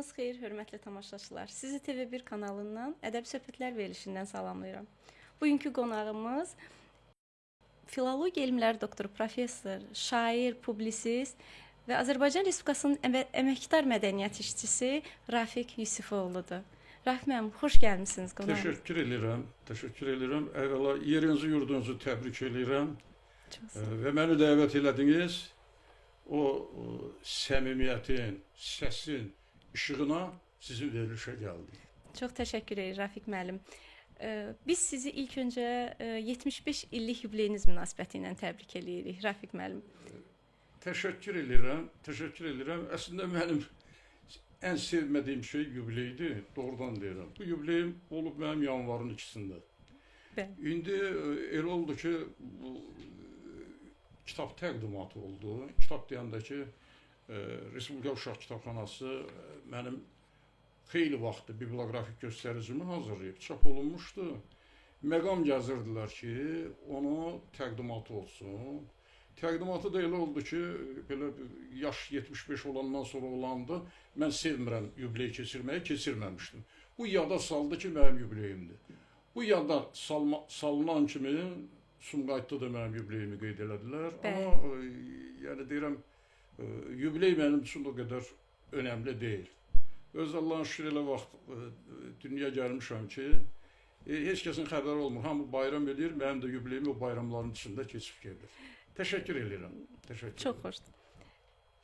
Sabahınız xeyir, hörmətli tamaşaçılar. Sizi TV1 kanalından Ədəbi Söhbətlər verilişindən salamlayıram. Bugünkü qonağımız filologiya elmləri doktoru, professor, şair, publisist və Azərbaycan Respublikasının əməkdar mədəniyyət işçisi Rafiq Yusifoğludur. Rafiq müəllim, xoş gəlmisiniz qonağımız. Təşəkkür edirəm. Əvvəla yerinizi, yurdunuzu təbrik edirəm və məni dəvət elədiniz. O səmimiyyətin, səsin işığına sizin verilişə gəldik. Çox təşəkkür edirəm Rafiq müəllim. Biz sizi ilk öncə 75 illik yubileyiniz münasibəti ilə təbrik edirik Rafiq müəllim. Təşəkkür edirəm. Əslində mənim ən sevmədiyim şey yubileydir, doğrudan deyirəm. Bu yubileyim olub mənim yanvarın 2-sində. İndi elə oldu ki, bu kitab təqdimatı oldu. Kitab deyəndə ki, Respublika Uşaq Kitabxanası mənim xeyli vaxtı biblioqrafik göstəricimi hazırlayıb, çap olunmuşdu. Məqam gəzirdilər ki, onu təqdimatı olsun. Təqdimatı da elə oldu ki, belə yaş 75 olandan sonra olandı, mən sevmirəm yubileyi keçirməyi, keçirməmişdim. Bu yada saldı ki, mənim yubileyimdir. Bu yada salınan kimi Sumqayıtda da mənim yubileyimi qeyd elədilər. Amma yəni deyirəm, yubiley mənim üçün o qədər önəmli deyil. Öz Allahın şükür elə vaxt dünyaya gəlmişəm ki, heç kəsin xəbəri olmur. Hamı bayram edir, mənim də yubileyim o bayramların içində keçib gedir. Təşəkkür edirəm. Çox xoşdur.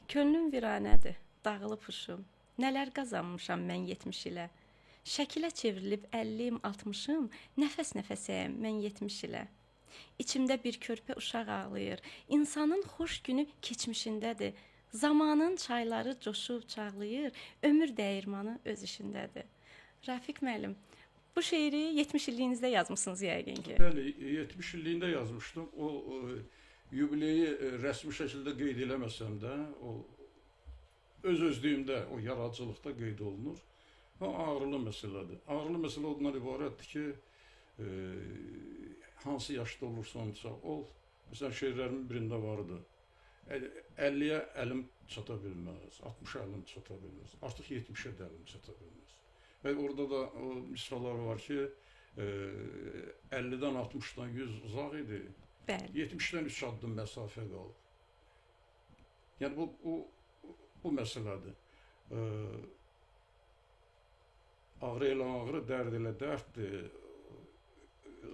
Könlüm viranədir, dağılıb huşum. Nələr qazanmışam mən 70 ilə. Şəkilə çevrilib 50-im, 60-ım, nəfəs-nəfəsəyəm mən 70 ilə. İçimdə bir körpə uşaq ağlayır. İnsanın xoş günü keçmişindədir. Zamanın çayları coşub çağlayır. Ömür dəyirmanı öz işindədir. Rafiq müəllim, bu şeiri 70 illiyinizdə yazmısınız yəqin ki. Bəli, 70 illiyində yazmışdım. O yubileyi rəsmi şəkildə qeyd eləməsəm də, o öz-özlüyümdə, o yaradıcılıqda qeyd olunur. O ağrılı məsələdir. Ağrılı məsələ ondan ibarətdir ki, hansı yaşda olursansa ol. Məsələn, şeirlərimin birində vardı. 50-yə əlim çata bilməz, 60-a əlim çata bilməz, artıq 70-ə də əlim çata bilməz. Və orada da o misralar var ki, 50-dən 60-dan 100 uzaq idi, 70-dən 3 addım məsafə qalıb. Yəni, bu məsələdir. Ağrı ilə ağrı, dərd ilə dərddir.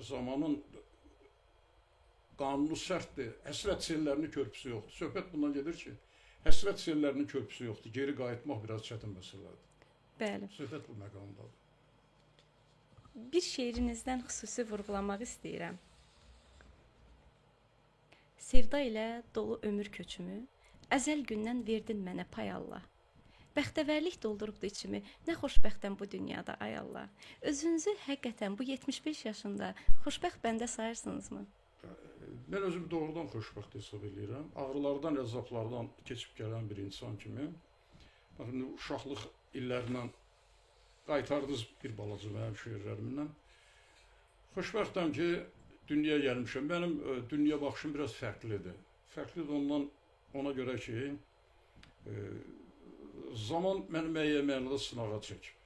Zamanın qanunu sərtdir. Həsrət sellərinin körpüsü yoxdur. Söhbət bundan gedir ki, həsrət sellərinin körpüsü yoxdur. Geri qayıtmaq biraz çətin məsələdir. Bəli. Söhbət bu məqamdadır. Bir şeirinizdən xüsusi vurğulamaq istəyirəm. Sevda ilə dolu ömür köçümü, əzəl gündən verdin mənə pay Allah. Bəxtəvərlik doldurubdu içimi, nə xoşbəxtəm bu dünyada, ay Allah. Özünüzü həqiqətən bu 75 yaşında xoşbəxt bəndə sayırsınızmı? Mən özümü doğrudan xoşbəxt hesab edirəm. Ağrılardan, əzablardan keçib gələn bir insan kimi. Baxın, uşaqlıq illərindən qaytardınız bir balaca mənim şeirlərimdən. Xoşbəxtəm ki, dünyaya gəlmişəm. Mənim dünya baxışım biraz fərqlidir. Fərqlidir ondan ona görə ki, zaman məni müəyyən mənada sınağa çəkib.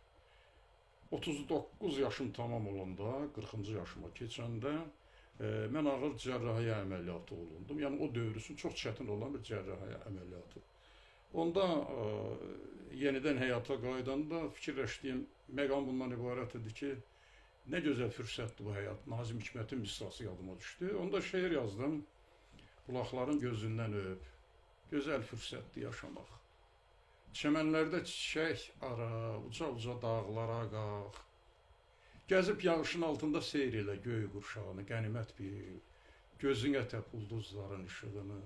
39 yaşım tamam olanda, 40-cı yaşıma keçəndə mən ağır cərrahiyyə əməliyyatı olundum. Yəni o dövr üçün çox çətin olan bir cərrahiyyə əməliyyatı. Onda yenidən həyata qaydanda fikirləşdiyim məqam bundan ibarət idi ki, nə gözəl fürsətdir bu həyat. Nazim Hikmətin misrası yadıma düşdü. Onda şeir yazdım. Bulaqların gözündən öp, gözəl fürsətdir yaşamaq. Çəmənlərdə çiçək ara, uca-uca dağlara qalx. Gəzib yağışın altında seyr elə göy qurşağını, qənimət bil, gözünə təp ulduzların işığını.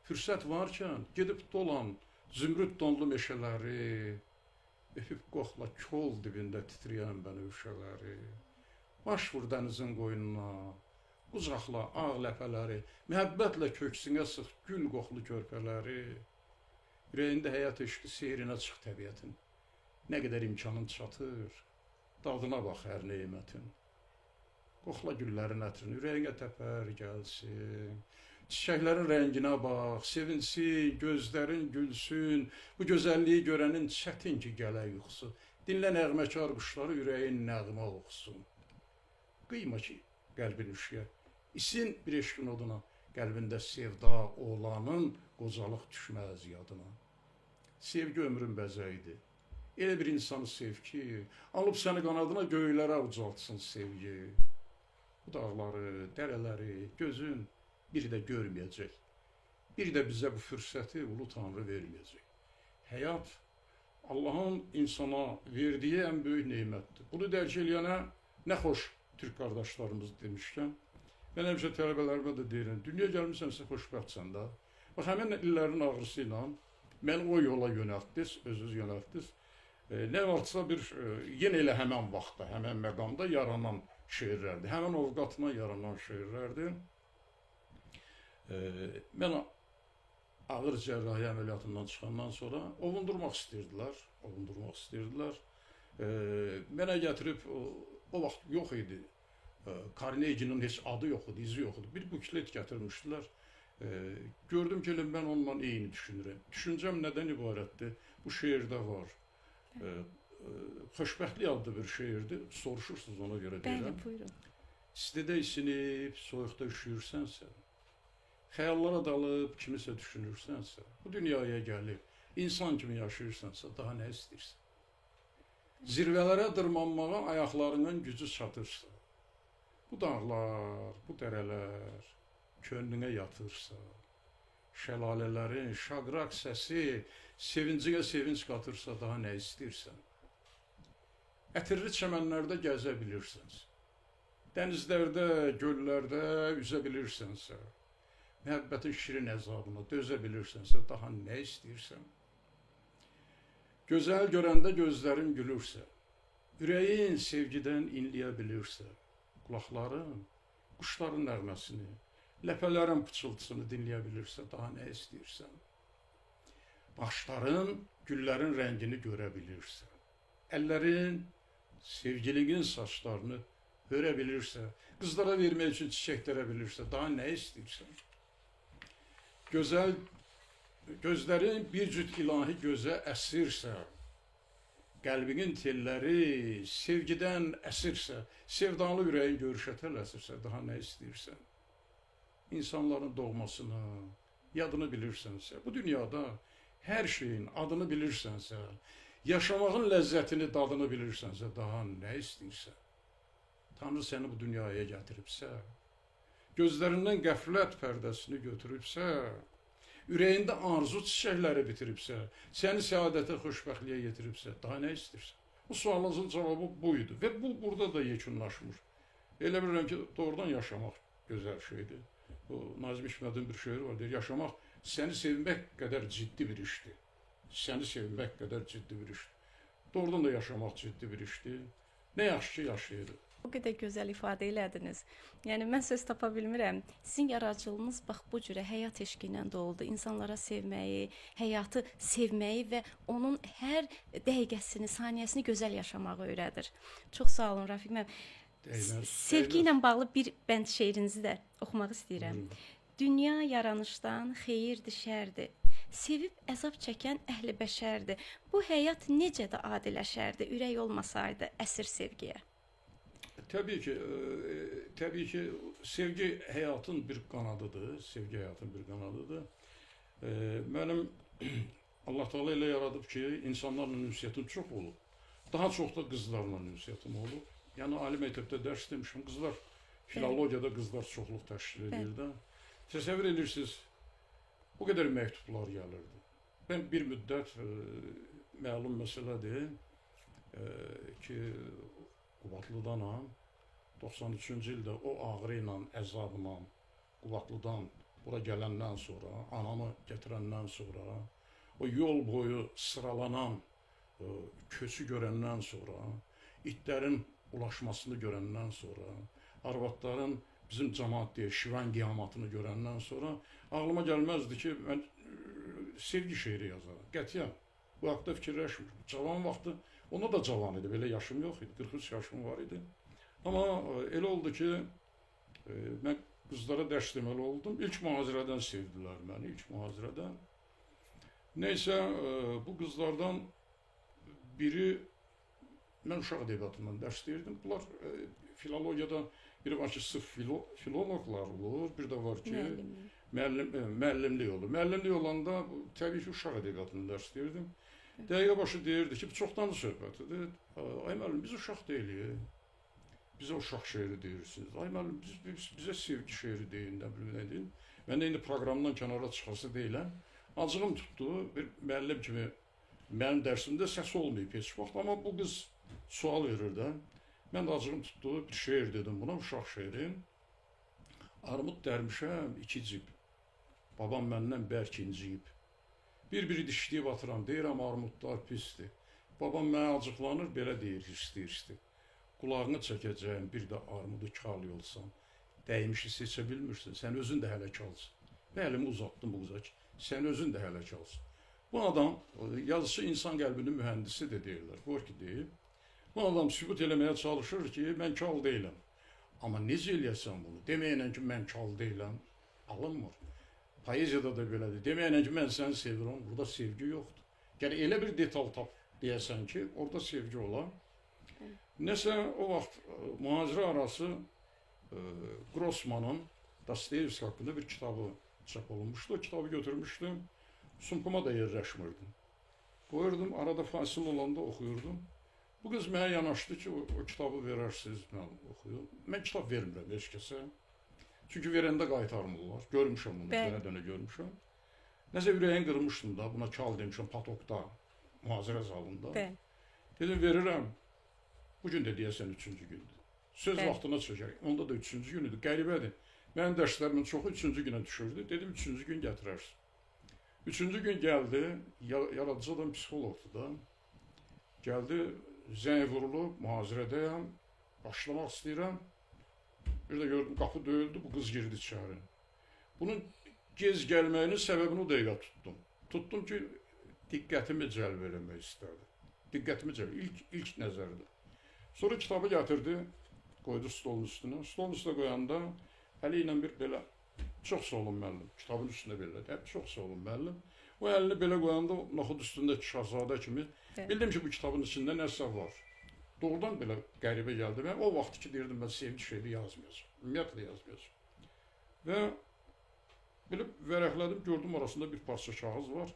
Fürsət varkən gedib dolan zümrüd donlu meşələri, öpüb qoxla kol dibində titrəyən bənövşələri. Baş vur dənizin qoynuna, qucaqla ağ ləpələri, məhəbbətlə köksünə sıx gül qoxlu körpələri. Ürəyində həyat eşqi seyrinə çıx təbiətin. Nə qədər imkanın çatır, dadına bax hər nemətin. Qoxla güllərin ətrini, ürəyinə təpər gəlsin. çiçəklərin rənginə bax, sevinsin, gözlərin gülsün. Bu gözəlliyi görənin çətin ki, gələ yuxusu. Dinlə nəğməkar quşları, ürəyin nəğmə oxusun. Qıyma ki, qəlbin üşüyə, isin bir eşqin oduna, qəlbində sevda olanın qocalıq düşməz yadına. Sevgi ömrün bəzəyidir. Elə bir insanı sev ki, alıb səni qanadına göylərə ucaltsın sevgi. Bu dağları, dərələri gözün bir də görməyəcək. Bir də bizə bu fürsəti ulu Tanrı verməyəcək. Həyat Allahın insana verdiyi ən böyük nemətdir. Bunu dərk eləyənə nə xoş Türk qardaşlarımız demişkən, mən həmişə tələbələrimə də deyirəm, dünya gəlmişsənsə xoşbəxtsən də. Bax, həmin illərin ağrısı ilə məni o yola yönəltdiniz, özünüz yönəltdiniz. Nə vaxtsa yenə elə həmən vaxtda, həmən məqamda yaranan şeirlərdir. Həmən ovqatına yaranan şeirlərdir. Mən ağır cərrahi əməliyyatından çıxandan sonra ovundurmaq istəyirdilər. Mənə gətirib, o vaxt yox idi, Carnegie'nin heç adı yox idi, izi yox idi. Bir buklet gətirmişdilər. Gördüm ki, mən onunla eyni düşünürəm. Düşüncəm nədən ibarətdir? Bu şeirdə var. Xoşbəxtlik adlı bir şeirdir. Soruşursunuz, ona görə deyirəm. Bəli, buyurun. İstidə isinib, soyuqda üşüyürsənsə, xəyallara dalıb kimisə düşünürsənsə, bu dünyaya gəlib, insan kimi yaşayırsansa, daha nə istəyirsən? Zirvələrə dırmanmağa ayaqlarının gücü çatırsa, bu dağlar, bu dərələr könlünə yatırsa, şəlalələrin şaqraq səsi sevincine sevinç qatırsa, daha nə istəyirsən? Ətirli çəmənlərdə gəzə bilirsənsə, dənizlərdə, göllərdə üzə bilirsənsə, məhəbbətin şirin əzabına dözə bilirsənsə, daha nə istəyirsən? Gözəl görəndə gözlərin gülürsə, ürəyin sevgidən inləyə bilirsə, qulaqların quşların nəğməsini, ləpələrin pıçıltısını dinləyə bilirsə, daha nə istəyirsən? Başların güllərin rəngini görə bilirsə, əllərin sevgilinin saçlarını hörə bilirsə, qızlara vermək üçün çiçəklərə bilirsə, daha nə istəyirsən? Gözlərin bir cüt ilahi gözə əsirsə, qəlbinin telləri sevgidən əsirsə, sevdalı ürəyin görüşətəl əsirsə, daha nə istəyirsən? İnsanların doğmasını, yadını bilirsənsə, bu dünyada hər şeyin adını bilirsənsə, yaşamağın ləzzətini, dadını bilirsənsə, daha nə istəyirsən? Tanrı səni bu dünyaya gətiribsə, gözlərindən qəflət pərdəsini götürübsə, ürəyində arzu çiçəkləri bitiribsə, səni səadətə, xoşbəxtliyə yetiribsə, daha nə istəyirsən? Bu sualınızın cavabı buydu və bu burada da yekunlaşmış. Elə bilirəm ki, doğrudan yaşamaq gözəl şeydir. Nazım Hikmətin bir şeiri var, deyir, yaşamaq səni sevmək qədər ciddi bir işdir. Səni sevmək qədər ciddi bir işdir. Doğrudan da yaşamaq ciddi bir işdir. Nə yaxşı ki, yaşayırıq. O qədər gözəl ifadə elədiniz. Yəni, mən söz tapa bilmirəm. Sizin yaradıcılığınız bax bu cürə həyat eşqi ilə doludur. İnsanlara sevməyi, həyatı sevməyi və onun hər dəqiqəsini, saniyəsini gözəl yaşamağı öyrədir. Çox sağ olun, Rafiq müəllim. Sevgi ilə bağlı bir bənd şeirinizi də oxumaq istəyirəm. Dünya yaranışdan xeyirdir, şərdir. Sevib əzab çəkən əhli bəşərdir. Bu həyat necə də adiləşərdi, ürək olmasaydı əsir sevgiyə. Təbii ki, sevgi həyatın bir qanadıdır. Sevgi həyatın bir qanadıdır. Mənim Allah Teala elə yaradıb ki, insanlarla ünsiyyətim çox olub. Daha çox da qızlarla ünsiyyətim olub. Yəni, ali məktəbdə dərs demişim, qızlar, filologiyada qızlar çoxluq təşkil edir də. Təsəvvür edirsiniz, o qədər məktublar gəlirdi. Mən bir müddət, məlum məsələdir ki, Qubadlıdanam, 93-cü ildə o ağrı ilə, əzabla, Qubadlıdan bura gələndən sonra, anamı gətirəndən sonra, o yol boyu sıralanan köçü görəndən sonra, itlərin ulaşmasını görəndən sonra, arvadların bizim cəmaat deyir, şivan qiyamatını görəndən sonra ağlıma gəlməzdi ki, mən sevgi şeiri yazaram. Qətiyyən, bu haqda fikirləşmir. Cavan vaxtı, ona da cavan idi, belə yaşım yox idi, 43 yaşım var idi. Amma elə oldu ki, mən qızlara dərs deməli oldum. İlk mühazirədən sevdilər məni, ilk mühazirədən. Neysə, bu qızlardan biri, mən uşaq ədəbiyyatından dərs deyirdim. Bunlar filologiyada biri var ki, sırf filologlar olur, bir də var ki, müəllimlik olur. Müəllimlik olanda təbii ki, uşaq ədəbiyyatından dərs deyirdim. Dəqiqə başı deyirdi ki, çoxdan söhbətidir. Ay müəllim, biz uşaq deyilik. Bizə uşaq şeiri deyirsiniz. Ay müəllim, bizə sevgi şeiri deyin, nə bilim, nə deyin. Mən də indi proqramdan kənara çıxası deyiləm. Acığım tutdu, bir müəllim kimi mənim dərsimdə səs olmayıb heç vaxt, amma bu qız sual verir də. Mən də acığım tutdu, bir şeir dedim buna, uşaq şeiri. Armud dərmişəm, iki cib. Babam məndən bərk inciyib. Bir-biri dişləyib atıram, deyirəm armudlar pisdir. Babam mənə acıqlanır, belə deyir, hisli-hisli. Qulağını çəkəcəyim, bir də armudu kal yolsan. Dəymişi seçə bilmirsin, sən özün də hələ kalsın. Və əlimi uzatdım bu qıza ki, sən özün də hələ kalsın. Bu adam, yazıcı insan qəlbinin mühəndisi də deyirlər, Gorki deyib. Bu adam sübut eləməyə çalışır ki, mən kal deyiləm. Amma necə eləyəsən bunu? Deməyənən ki, mən kal deyiləm, alınmır. Poeziyada da belədir. Deməyənən ki, mən səni sevirəm, burada sevgi yoxdur. Yəni, elə bir detal tap deyəsən ki, orada sevgi olar. Nəsə, o vaxt mühazirə arası Grossmanın Dostoyevski haqqında bir kitabı çap olunmuşdu. O kitabı götürmüşdüm, sumpuma da yerləşmirdim. Qoyurdum, arada fasil olanda oxuyurdum. Bu qız mənə yanaşdı ki, o kitabı verərsiniz, mən oxuyum. Mən kitab vermirəm heç kəsə. Çünki verəndə qaytarmırlar. Görmüşəm bunu, dönə-dönə görmüşəm. Nəsə ürəyin qırmışdım da, buna kal demişəm, patokda, mühazirə zalında. Dedim, verirəm. Bugün də deyəsən 3-cü gündür. Söz vaxtına çəkək. Onda da 3-cü günüdür. Qəribədir. Mənim dərslərimin çoxu 3-cü günə düşürdü. Dedim, 3-cü gün gətirərsin. 3-cü gün gəldi, yaradıcı adam psixologdur da. Gəldi, zəng vurulub, mühazirədəyəm, başlamaq istəyirəm. Bir də gördüm, qapı döyüldü, bu qız girdi içəri. Bunun gez gəlməyinin səbəbini o dəqiqə tutdum. Tutdum ki, diqqətimi cəlb eləmək istərdi. Diqqətimi cəlb, ilk nəzərdə. Sonra kitabı gətirdi, qoydu stolun üstünə. Stolun üstünə qoyanda əli ilə bir belə, çox sağ olun müəllim, kitabın üstünə belə, çox sağ olun müəllim. O əlini belə qoyanda, noxud üstündəki şahzadə kimi, bildim ki, bu kitabın içində nəsə var. Doğrudan belə qəribə gəldi. Mən o vaxt ki, deyirdim, mən sevgi şeyini yazmayacağım, ümumiyyətlə yazmayacağım. Və bilib vərəqlədim, gördüm arasında bir parça kağız var.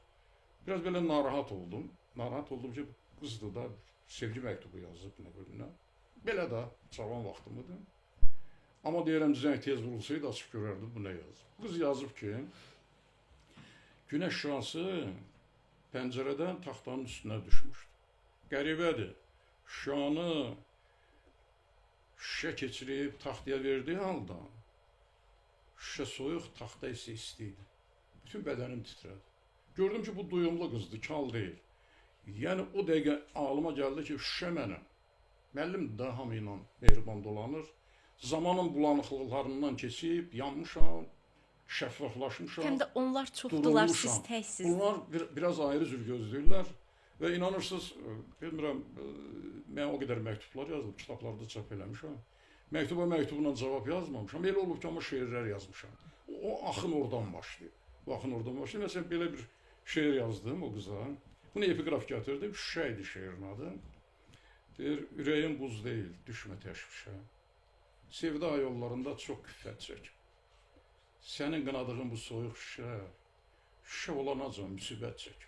Biraz belə narahat oldum. Narahat oldum ki, qızdır da, sevgi məktubu yazıb, nə bölümünə. Belə də cavan vaxtımıdır. Amma deyirəm, zəng tez vurulsaydı, açıb görərdim, bu nə yazıb. Qız yazıb ki, günəş şüası pəncərədən taxtanın üstünə düşmüşdü. Qəribədir, şüanı şüşə keçirib taxtaya verdiyi halda, şüşə soyuq, taxta isə istiydi. Bütün bədənim titrədi. Gördüm ki, bu duyumlu qızdır, kal deyil. Yəni, o dəqiqə ağlıma gəldi ki, şüşə mənəm. Müəllim də hamı ilə mehriban dolanır. Zamanın bulanıqlıqlarından keçib, yanmışam, şəffaflaşmışam. Həm də onlar çoxdular, siz təksiniz. Bunlar biraz ayrı cür gözləyirlər. Və inanırsınız, bilmirəm, mən o qədər məktublar yazdım, kitablarda çap eləmişəm. Məktubla cavab yazmamışam. Elə olub ki, amma şeirlər yazmışam. O axın oradan başlayıb. Bu axın oradan başlayıb. Məsələn, belə bir şeir yazdım o qıza. Bunu epiqraf gətirdim, şüşə idi şeirin adı. Deyir, ürəyim buz deyil, düşmə təşvişə. Sevda yollarında çox küffət çək. Sənin qınadığın bu soyuq şüşə olanacan müsibət çək.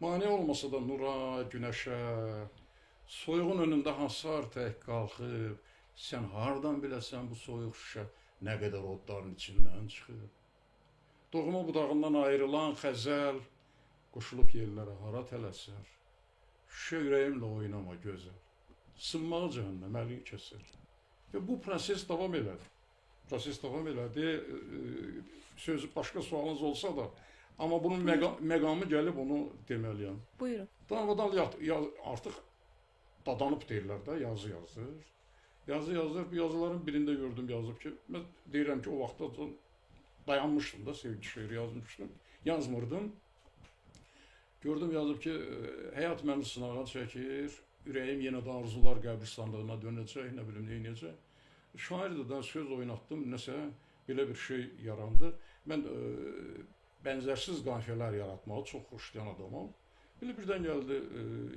Mane olmasa da nura, günəşə, soyuğun önündə hasar tək qalxıb, sən hardan biləsən bu soyuq şüşə nə qədər odların içindən çıxıb. Doğma budağından ayrılan xəzəl, qoşulub yerlərə hara tələsər. Şüşə ürəyimlə oynama gözəl. Sınmağı cəhənnəm əlin kəsər. Və bu proses davam elədi. Proses davam elədi. Sözü başqa sualınız olsa da, amma bunun məqamı gəlib onu deməliyəm. Buyurun. Davadan artıq dadanıb deyirlər də, yazı yazır. Yazı yazır. Bu yazıların birində gördüm yazıb ki, mən deyirəm ki, o vaxtda dayanmışdım da, sevgi şeiri yazmışdım. Yazmırdım. Gördüm yazıb ki, həyat məni sınağa çəkir, ürəyim yenə də arzular qəbristanlığına dönəcək, nə bilim, neynəyəcək. şairdə də söz oynatdım, nəsə belə bir şey yarandı. Mən bənzərsiz qafiyələr yaratmağı çox xoşlayan adamam. Belə birdən gəldi,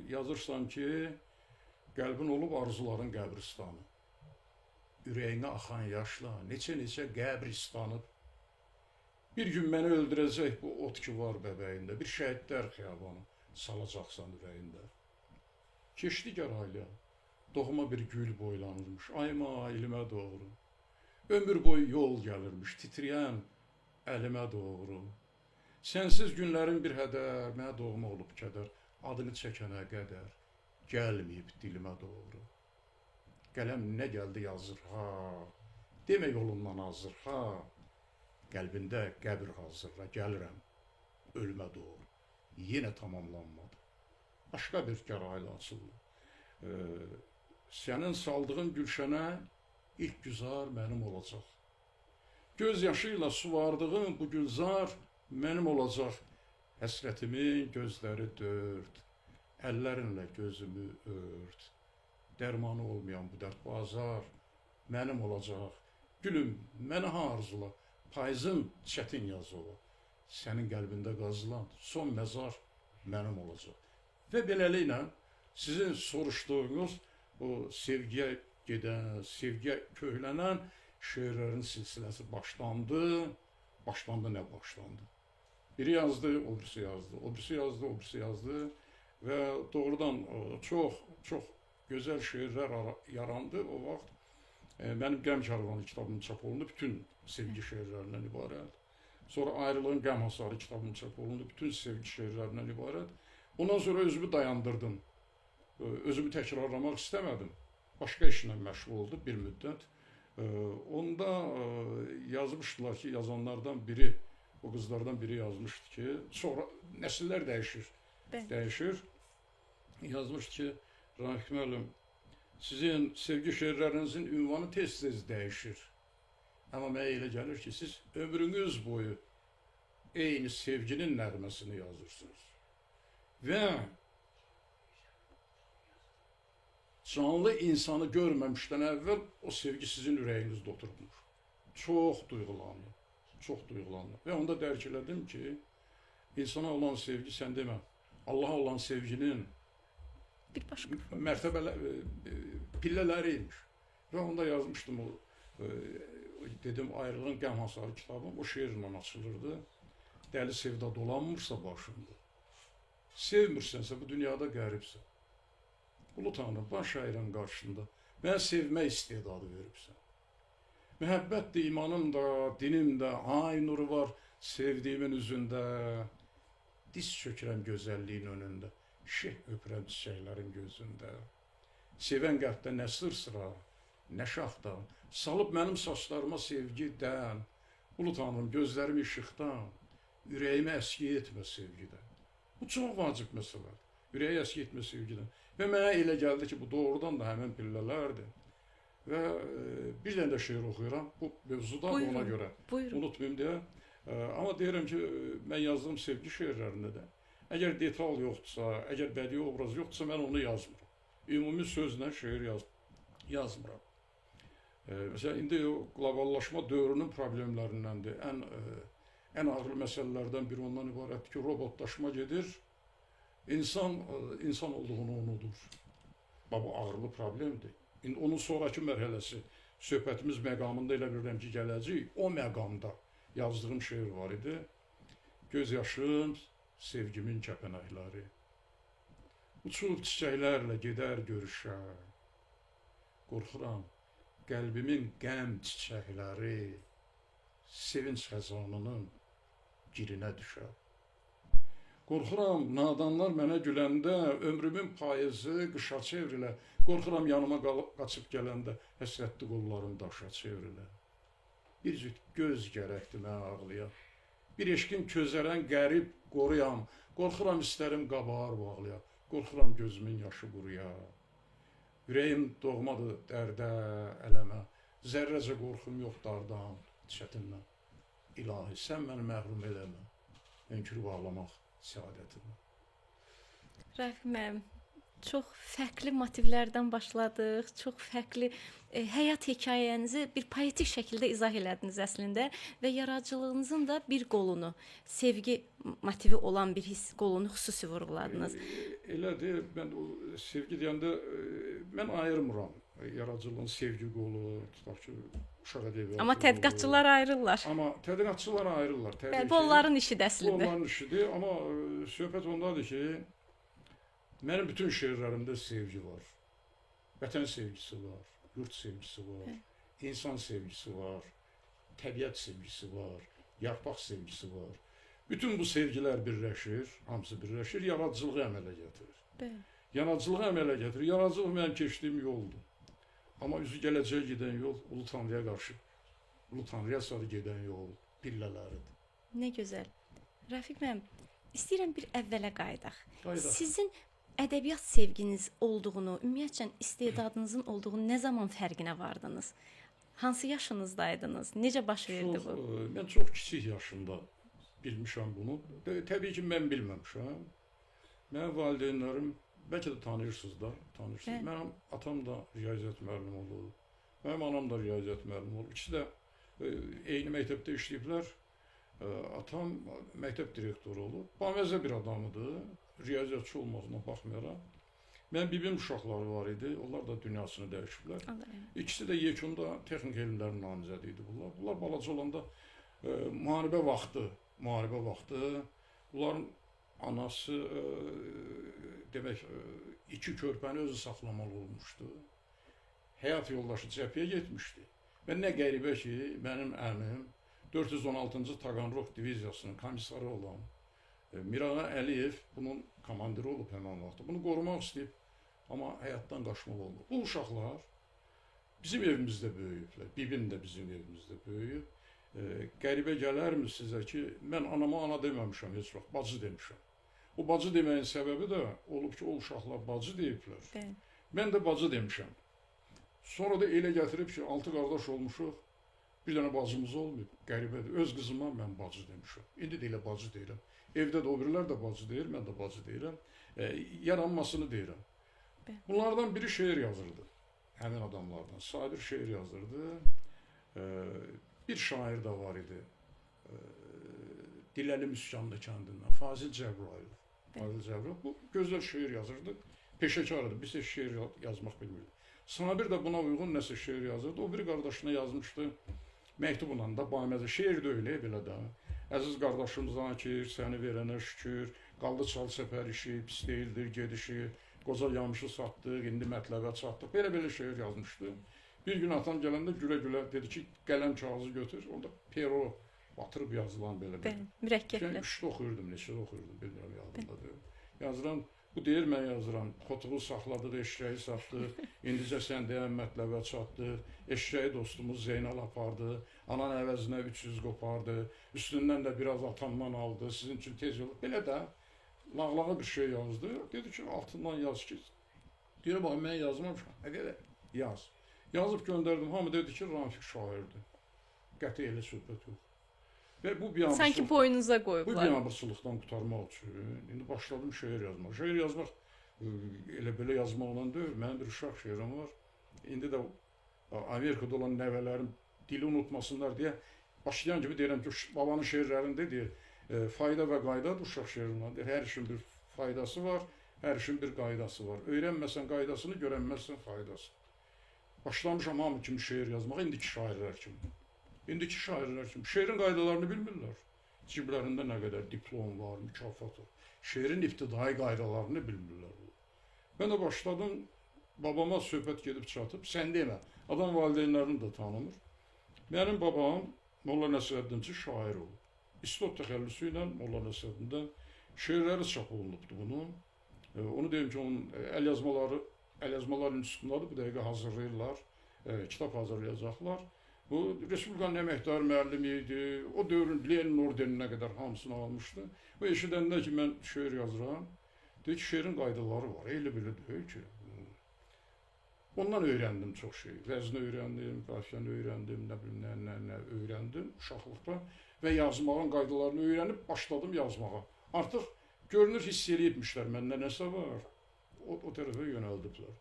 yazırsan ki, qəlbin olub arzuların qəbristanı. Ürəyinə axan yaşla neçə-neçə qəbr istanıb. Bir gün məni öldürəcək bu ot ki var bəbəyində, bir şəhidlər xiyabanı salacaqsan ürəyində. Keçdi gərayla, doğma bir gül boylanırmış, ayma ilimə doğru. Ömür boyu yol gəlirmiş, titrəyən əlimə doğru. Sənsiz günlərin bir hədər, mənə doğma olub kədər, adını çəkənə qədər, gəlməyib dilimə doğru. Qələm nə gəldi yazır, ha, demə yolundan azır, ha, qəlbində qəbir hazırla, gəlirəm, ölmə doğru. Yenə tamamlanmadı. Başqa bir gərayla açıldı. Sənin saldığın gülşənə ilk güzar mənim olacaq. Göz yaşı ilə suvardığın bu gülzar mənim olacaq. Həsrətimin gözləri dörd, əllərinlə gözümü ört. Dərmanı olmayan bu dərd bazar mənim olacaq. Gülüm, mənə arzula, payızın çətin yazı ola. Sənin qəlbində qazılan son məzar mənim olacaq. Və beləliklə sizin soruşduğunuz o sevgiyə gedən, sevgiyə köhlənən şeirlərin silsiləsi başlandı. Başlandı, nə başlandı? Biri yazdı, o birisi yazdı, o birisi yazdı, o birisi yazdı və doğrudan çox gözəl şeirlər yarandı o vaxt. Mənim Qəm Kərvanı kitabım çap olundu, bütün sevgi şeirlərindən ibarət. Sonra Ayrılığın Qəm Hasarı kitabım çap olundu, bütün sevgi şeirlərindən ibarət. Ondan sonra özümü dayandırdım. Özümü təkrarlamaq istəmədim. Başqa işlə məşğul oldu bir müddət. Onda yazmışdılar ki, yazanlardan biri, o qızlardan biri yazmışdı ki, sonra nəsillər dəyişir. Yazmışdı ki, Raif müəllim, sizin sevgi şeirlərinizin ünvanı tez-tez dəyişir. Amma mənə elə gəlir ki, siz ömrünüz boyu eyni sevginin nəğməsini yazırsınız. Və canlı insanı görməmişdən əvvəl o sevgi sizin ürəyinizdə oturmuş. Çox duyğulandım, çox duyğulandım. Və onda dərk elədim ki, insana olan sevgi, sən demə, Allaha olan sevginin pillələriymiş. Və onda yazmışdım o, dedim, Ayrılığın Qəm Hasarı kitabım, o şeirlə açılırdı. Dəli sevda dolanmırsa başımda, sevmirsənsə bu dünyada qəribsən. Ulu Tanrım, baş əyirəm qarşında, mən sevmək istedadı veribsən. Məhəbbətdir imanım da, dinim də, ay nuru var sevdiyimin üzündə. Diz çökürəm gözəlliyin önündə, şeh öpürəm çiçəklərin gözündə. Sevən qəlbdə nə sırsıra, nə şaxdan, salıb mənim saçlarıma sevgidən. Ulu Tanrım, gözlərimi işıqdan, ürəyimi əski etmə sevgidən. Bu çox vacib məsələdir, ürəyi əski etmə sevgidən. Və mənə elə gəldi ki, bu doğrudan da həmin pillələrdir. Və bir dənə də şeir oxuyuram, bu mövzuda ona görə unutmayım deyə. Amma deyirəm ki, mən yazdığım sevgi şeirlərində də, əgər detal yoxdursa, əgər bədii obraz yoxdursa, mən onu yazmıram. Ümumi sözlə şeir yazmıram. Məsələn, indi o qloballaşma dövrünün problemlərindəndir. Ən ağır məsələlərdən biri ondan ibarətdir ki, robotlaşma gedir, insan olduğunu unudur. Bu ağırlı problemdir. İndi onun sonraki mərhələsi, söhbətimiz məqamında elə bilirəm ki, gələcək, o məqamda yazdığım şeir var idi. Göz yaşım, sevgimin kəpənəkləri. Uçub çiçəklərlə gedər görüşə. Qorxuram, qəlbimin qəm çiçəkləri sevinç xəzanının girinə düşər. Qorxuram, nadanlar mənə güləndə ömrümün payızı qışa çevrilə. Qorxuram, yanıma qaçıb gələndə həsrətli qollarım daşa çevrilə. Bir cüt göz gərəkdir mənə ağlayan. Bir eşqin közərən qərib qoruyam. Qorxuram, istərim qabar bağlayam. Qorxuram, gözümün yaşı quruya. Ürəyim doğmadır dərdə, ələmə. Zərrəcə qorxum yox dardan, çətindən. İlahi, sən məni məhrum eləmə. Hönkürüb ağlamaq səadətimə. Rəfi müəllim, Çox fərqli motivlərdən başladıq, çox fərqli həyat hekayənizi bir poetik şəkildə izah elədiniz əslində və yaradıcılığınızın da bir qolunu, sevgi motivi olan bir hiss qolunu xüsusi vurğuladınız. Elədir, mən o sevgi deyəndə mən ayırmıram. Yaradıcılığın sevgi qolu, tutaq ki, uşaq ədəbiyyatı. Amma tədqiqatçılar ayrılırlar. Amma tədqiqatçılar ayrılırlar. Bəli, bu onların işidir əslində. Bu onların işidir, amma söhbət ondadır ki, mənim bütün şeirlərimdə sevgi var. Vətən sevgisi var, yurt sevgisi var, insan sevgisi var, təbiət sevgisi var, yarpaq sevgisi var. Bütün bu sevgilər birləşir, hamısı birləşir, yaradıcılığı əmələ gətirir. Bəli. Yaradıcılığı əmələ gətirir. Yaradıcılıq mənim keçdiyim yoldur. Amma üzü gələcəyə gedən yol Ulu Tanrıya qarşı, Ulu Tanrıya sarı gedən yol pillələridir. Nə gözəl. Rəfiq müəllim, istəyirəm bir əvvələ qayıdaq. Qayıdaq. Sizin ədəbiyyat sevginiz olduğunu, ümumiyyətlə istedadınızın olduğunu nə zaman fərqinə vardınız? Hansı yaşınızdaydınız? Necə baş verdi bu? Mən çox kiçik yaşımda bilmişəm bunu. Təbii ki, mən bilməmişəm. Mənim valideynlərim, bəlkə də tanıyırsınız da, tanıyırsınız. Mənim atam da riyaziyyat müəllimi olub. Mənim anam da riyaziyyat müəllimi olub. İkisi də eyni məktəbdə işləyiblər. Atam məktəb direktoru olub. Baməzə bir adamıdır. Riyaziyyatçı olmasına baxmayaraq. Mənim bibim uşaqları var idi. Onlar da dünyasını dəyişiblər. İkisi də yekunda texnik elmlərin namizədi idi bunlar. Bunlar balaca olanda müharibə vaxtı bunların anası demək iki körpəni özü saxlamalı olmuşdu. Həyat yoldaşı cəbhəyə getmişdi. Və nə qəribə ki, mənim əmim 416-cı Taganrog diviziyasının komissarı olan Mirağa Əliyev bunun komandiri olub həmin vaxtda. Bunu qorumaq istəyib, amma həyatdan qaçmaq olmur. Bu uşaqlar bizim evimizdə böyüyüblər. Bibim də bizim evimizdə böyüyüb. Qəribə gələrmi sizə ki, mən anama ana deməmişəm heç vaxt, bacı demişəm. O bacı deməyin səbəbi də olub ki, o uşaqlar bacı deyiblər. Mən də bacı demişəm. Sonra da elə gətirib ki, 6 qardaş olmuşuq, bir dənə bacımız olmayıb. Qəribədir. Öz qızıma mən bacı demişəm. İndi də elə bacı deyirəm. Evdə də o birilər də bacı deyir, mən də bacı deyirəm. Yaranmasını deyirəm. Bunlardan biri şeir yazırdı. Həmin adamlardan. Sabir şeir yazırdı. Bir şair də var idi. Diləli Müskanlı kəndindən. Fazil Cəbrayıl. Fazil Cəbrayıl. Bu gözəl şeir yazırdı. Peşəkarıdır. Biz heç şeir yazmaq bilmirdik. Sabir də buna uyğun nəsə şeir yazırdı. O bir qardaşına yazmışdı. Məktubla da baməzə. Şeir də öyle belə də. Əziz qardaşımızdan ki, səni verənə şükür. Qaldı çal səpər işi, pis deyildir gedişi. Qoca yamışı satdıq, indi mətləbə çatdıq. Belə şeir yazmışdı. Bir gün atam gələndə gülə-gülə dedi ki, qələm kağızı götür. Onda pero batırıb yazılan belə. Mürəkkəblə. 3-də oxuyurdum, neçədə oxuyurdum, bilmirəm yadımdadır. Yazıram, bu deyir mən yazıram. Xotuğu saxladıq, eşrəyi satdıq. İndicə sən deyən mətləbə çatdıq. Eşrəyi dostumuz Zeynal apardı. Anan əvəzinə 300 qopardı. Üstündən də biraz atamdan aldı. Sizin üçün tez yolu. Belə də lağlağı bir şey yazdı. Dedi ki, altından yaz ki. Deyir, bax, mən yazmamışam. Nə qədər? Yaz. Yazıb göndərdim. Hamı dedi ki, Rafiq şairdir. Qəti elə söhbət yox. Və bu biabırçılıq. Sanki boynunuza qoyublar. Bu biabırçılıqdan qurtarmaq üçün indi başladım şeir yazmaq. Şeir yazmaq elə belə yazmaqla deyil. Mənim bir uşaq şeirim var. İndi də Amerikada olan nəvələrim dili unutmasınlar deyə başlayan kimi deyirəm ki, babanın şeirlərində deyir, fayda və qaydadır uşaq şeirinə. Hər işin bir faydası var, hər işin bir qaydası var. Öyrənməsən qaydasını, görənməsən faydasını. Başlamışam hamı kimi şeir yazmağa, indiki şairlər kimi. İndiki şairlər kimi. Şeirin qaydalarını bilmirlər. Ciblərində nə qədər diplom var, mükafat var. Şeirin ibtidai qaydalarını bilmirlər. Mən də başladım, babama söhbət gedib çatıb, sən demə, adam valideynlərini də tanımır. Mənim babam Molla Nəsrəddinçi şair olub. İstod təxəllüsü ilə Molla Nəsrəddində şeirləri çap olunubdu bunun. Onu deyim ki, onun əlyazmalar institutundadır, bu dəqiqə hazırlayırlar, kitab hazırlayacaqlar. Bu, Respublikanın əməkdar müəllimi idi, o dövrün Lenin ordeninə qədər hamısını almışdı. O eşidəndə ki, mən şeir yazıram, deyir ki, şeirin qaydaları var, elə belə deyil ki. Ondan öyrəndim çox şey, vəzni öyrəndim, qafiyanı öyrəndim, nə bilim, nə öyrəndim uşaqlıqda və yazmağın qaydalarını öyrənib başladım yazmağa. Artıq görünür, hiss eləyibmişlər məndə nəsə var. o tərəfə yönəldiblər.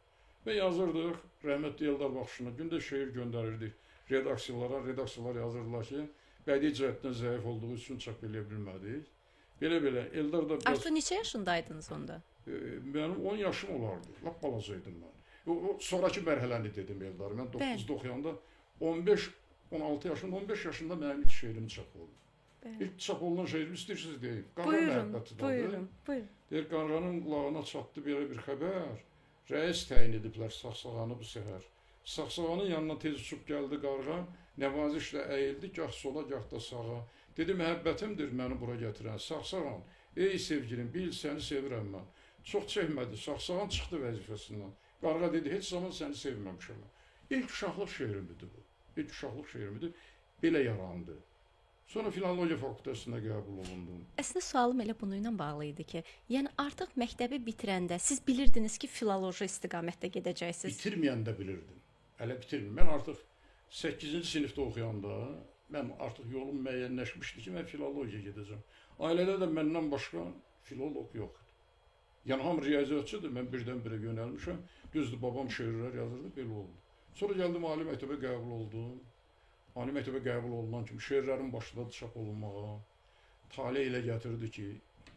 Və yazırdıq, rəhmətli Eldar Baxışına gündə şeir göndərirdik redaksiyalara. Redaksiyalar yazırdılar ki, bədii cəhətdən zəif olduğu üçün çap eləyə bilmədik. Belə Eldar da biraz... Artıq neçə yaşındaydınız onda? Mənim 10 yaşım olardı. Lap balacaydım mən. O sonraki mərhələni dedim Eldar. Mən 9-da oxuyanda 15-16 yaşında, 15 yaşında mənim ilk şeirim çap oldu. İlk çap olunan şeirimi istəyirsiniz deyim. Buyurun. Deyir, qarğanın qulağına çatdı belə bir xəbər. Rəis təyin ediblər Saxsağanı bu səhər. Saxsağanın yanına tez uçub gəldi qarğa, nəvazişlə əyildi, gah sola, gah da sağa. Dedi, məhəbbətimdir məni bura gətirən Saxsağan. Ey sevgilim, bil səni sevirəm mən. Çox çəkmədi, Saxsağan çıxdı vəzifəsindən. Qarğa dedi, heç zaman səni sevməmişəm. İlk uşaqlıq şeirimidir bu. İlk uşaqlıq şeirimidir. Belə yarandı. Sonra Filologiya fakültəsinə qəbul olundum. Əslində sualım elə bununla bağlı idi ki, yəni artıq məktəbi bitirəndə siz bilirdiniz ki, filoloji istiqamətdə gedəcəksiniz. Bitirməyəndə bilirdim. Hələ bitirməyəm. Mən artıq 8-ci sinifdə oxuyanda mən artıq yolum müəyyənləşmişdi ki, mən filologiya gedəcəm. Ailədə də məndən başqa filoloq yoxdur. Yəni hamı riyaziyyatçıdır, mən birdən-birə yönəlmişəm. Düzdür, babam şeirlər yazırdı, belə oldu. Sonra gəldim ali məktəbə qəbul oldum. Ali məktəbə qəbul olunan kimi şeirlərin başladı çap olunmağa. Talih elə gətirdi ki,